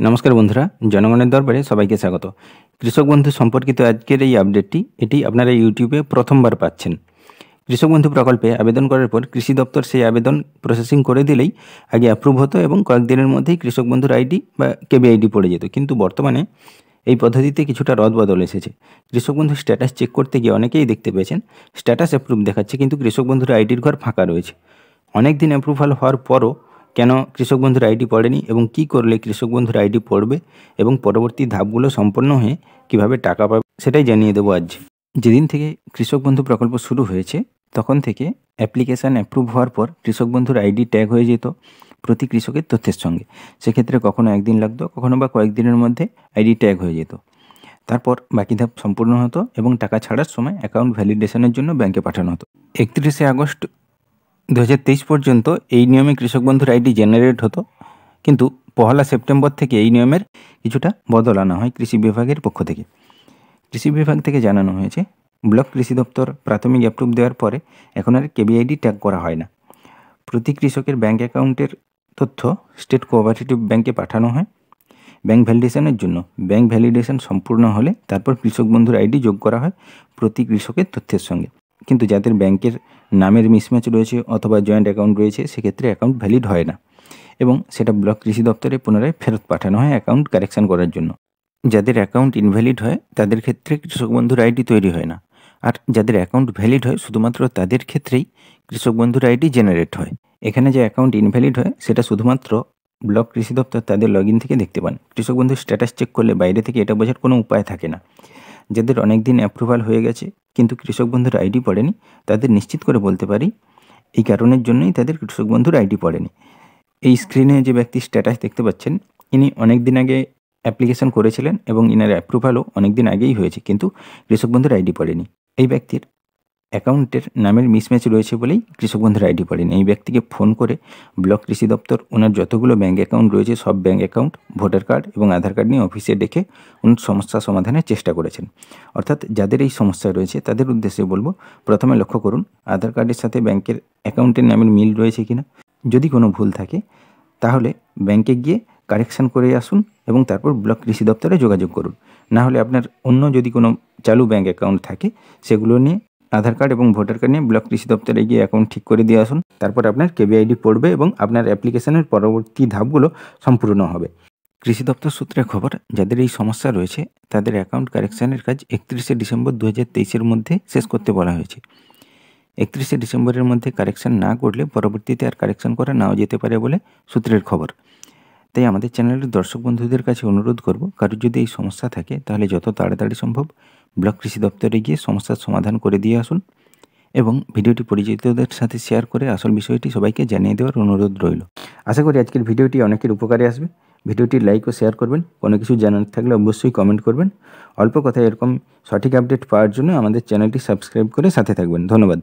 নমস্কার বন্ধুরা, জনগণের দরবারে সবাইকে স্বাগত। কৃষক বন্ধু সম্পর্কিত আজকের এই আপডেটটি আপনারা ইউটিউবে প্রথমবার পাচ্ছেন। কৃষক বন্ধু প্রকল্পে আবেদন করার পর কৃষি দপ্তর সেই আবেদন প্রসেসিং করে দিলেই আগে অ্যাপ্রুভ হতো এবং কয়েকদিনের মধ্যেই কৃষক বন্ধুর আইডি বা কেবিআইডি পড়ে যেত। কিন্তু বর্তমানে এই পদ্ধতিতে কিছুটা রদবদল এসেছে। কৃষক বন্ধুর স্ট্যাটাস চেক করতে গিয়ে অনেকেই দেখতে পেয়েছেন স্ট্যাটাস অ্যাপ্রুভ দেখাচ্ছে, কিন্তু কৃষক বন্ধুর আইডির ঘর ফাঁকা রয়েছে। অনেক দিন অ্যাপ্রুভাল হওয়ার পরও কেন কৃষক বন্ধুর আইডি পড়েনি এবং কি করলে কৃষক বন্ধুর আইডি পড়বে এবং পরবর্তী ধাপগুলো সম্পন্ন হয়ে কিভাবে টাকা পাবে সেটাই জানিয়ে দেবো আজ। যেদিন থেকে কৃষক বন্ধু প্রকল্প শুরু হয়েছে তখন থেকে অ্যাপ্লিকেশান অ্যাপ্রুভ হওয়ার পর কৃষক বন্ধুর আইডি ট্যাগ হয়ে যেত প্রতি কৃষকের তথ্যের সঙ্গে। সেক্ষেত্রে কখনো একদিন লাগতো, কখনো বা কয়েকদিনের মধ্যে আইডি ট্যাগ হয়ে যেত। তারপর বাকি ধাপ সম্পূর্ণ হতো এবং টাকা ছাড়ার সময় অ্যাকাউন্ট ভ্যালিডেশনের জন্য ব্যাংকে পাঠানো হতো। 31শে আগস্ট 2023 পর্যন্ত এই নিয়মে কৃষক বন্ধুর আইডি জেনারেট হতো, কিন্তু 1 সেপ্টেম্বর থেকে এই নিয়মের কিছুটা বদল আনা হয় কৃষি বিভাগের পক্ষ থেকে। কৃষি বিভাগ থেকে জানানো হয়েছে ব্লক কৃষি দপ্তর প্রাথমিক অ্যাপ্রুভ দেওয়ার পরে এখন আর কেবিআইডি ট্যাগ করা হয় না। প্রতি কৃষকের ব্যাঙ্ক অ্যাকাউন্টের তথ্য স্টেট কোঅপারেটিভ ব্যাংকে পাঠানো হয় ব্যাংক ভ্যালিডেশনের জন্য। ব্যাংক ভ্যালিডেশন সম্পূর্ণ হলে তারপর কৃষক বন্ধুর আইডি যোগ করা হয় প্রতি কৃষকের তথ্যের সঙ্গে। কিন্তু যাদের ব্যাংকের নামের মিসম্যাচ রয়েছে অথবা জয়েন্ট অ্যাকাউন্ট রয়েছে সেক্ষেত্রে অ্যাকাউন্ট ভ্যালিড হয় না এবং সেটা ব্লক কৃষি দপ্তরে পুনরায় ফেরত পাঠানো হয় অ্যাকাউন্ট কারেকশান করার জন্য। যাদের অ্যাকাউন্ট ইনভ্যালিড হয় তাদের ক্ষেত্রে কৃষক বন্ধুর আইডি তৈরি হয় না, আর যাদের অ্যাকাউন্ট ভ্যালিড হয় শুধুমাত্র তাদের ক্ষেত্রেই কৃষক বন্ধুর আইডি জেনারেট হয়। এখানে যে অ্যাকাউন্ট ইনভ্যালিড হয় সেটা শুধুমাত্র ব্লক কৃষি দপ্তর তাদের লগ ইন থেকে দেখতে পান। কৃষক বন্ধুর স্ট্যাটাস চেক করলে বাইরে থেকে এটা বোঝার কোনো উপায় থাকে না। যাদের অনেক দিন অ্যাপ্রুভাল হয়ে গেছে কিন্তু কৃষক বন্ধুর আইডি পড়েনি তাদের নিশ্চিত করে বলতে পারি এই কারণের জন্যই তাদের কৃষক বন্ধুর আইডি পড়েনি। এই স্ক্রিনে যে ব্যক্তি স্ট্যাটাস দেখতে পাচ্ছেন ইনি অনেক দিন আগে অ্যাপ্লিকেশন করেছিলেন এবং ইনার অ্যাপ্রুভালও অনেক দিন আগেই হয়েছে, কিন্তু কৃষক বন্ধুর আইডি পড়েনি। এই ব্যক্তির অ্যাকাউন্টের নামের মিসম্যাচ রয়েছে বলেই কৃষক বন্ধুর আইডি পড়েনি। এই ব্যক্তিকে ফোন করে ব্লক কৃষি দপ্তর ওনার যতগুলো ব্যাঙ্ক অ্যাকাউন্ট রয়েছে সব ব্যাঙ্ক অ্যাকাউন্ট, ভোটার কার্ড এবং আধার কার্ড নিয়ে অফিসে ডেকে উনি সমস্যা সমাধানের চেষ্টা করেছেন। অর্থাৎ যাদের এই সমস্যা রয়েছে তাদের উদ্দেশ্যে বলবো, প্রথমে লক্ষ্য করুন আধার কার্ডের সাথে ব্যাংকের অ্যাকাউন্টের নামের মিল রয়েছে কিনা। যদি কোনো ভুল থাকে তাহলে ব্যাংকে গিয়ে কারেকশান করে আসুন এবং তারপর ব্লক কৃষি দপ্তরে যোগাযোগ করুন। না হলে আপনার অন্য যদি কোনো চালু ব্যাঙ্ক অ্যাকাউন্ট থাকে সেগুলো নিয়ে আধার কার্ড এবং ভোটার কার্ড নিয়ে ব্লক কৃষি দপ্তরে গিয়ে অ্যাকাউন্ট ঠিক করে দিয়ে আসুন। তারপর আপনার কেবিআইডি পড়বে এবং আপনার অ্যাপ্লিকেশনের পরবর্তী ধাপগুলো সম্পূর্ণ হবে। কৃষি দপ্তর সূত্রে খবর, যাদের এই সমস্যা রয়েছে তাদের অ্যাকাউন্ট কারেকশানের কাজ 31শে ডিসেম্বর 2023-এর মধ্যে শেষ করতে বলা হয়েছে। 31শে ডিসেম্বরের মধ্যে কারেকশান না করলে পরবর্তীতে আর কারেকশান করা নাও যেতে পারে বলে সূত্রের খবর। তাই আমাদের চ্যানেলের দর্শক বন্ধুদের কাছে অনুরোধ করব, কারোর যদি এই সমস্যা থাকে তাহলে যত তাড়াতাড়ি সম্ভব ব্লক কৃষি দপ্তরে গিয়ে সমস্যার সমাধান করে দিয়ে আসুন এবং ভিডিওটি পরিচিতদের সাথে শেয়ার করে আসল বিষয়টি সবাইকে জানিয়ে দেওয়ার অনুরোধ রইল। আশা করি আজকের ভিডিওটি অনেকের উপকারে আসবে। ভিডিওটি লাইক ও শেয়ার করবেন। কোনো কিছু জানার থাকলে অবশ্যই কমেন্ট করবেন। অল্প কথায় এরকম সঠিক আপডেট পাওয়ার জন্য আমাদের চ্যানেলটি সাবস্ক্রাইব করে সাথে থাকবেন। ধন্যবাদ।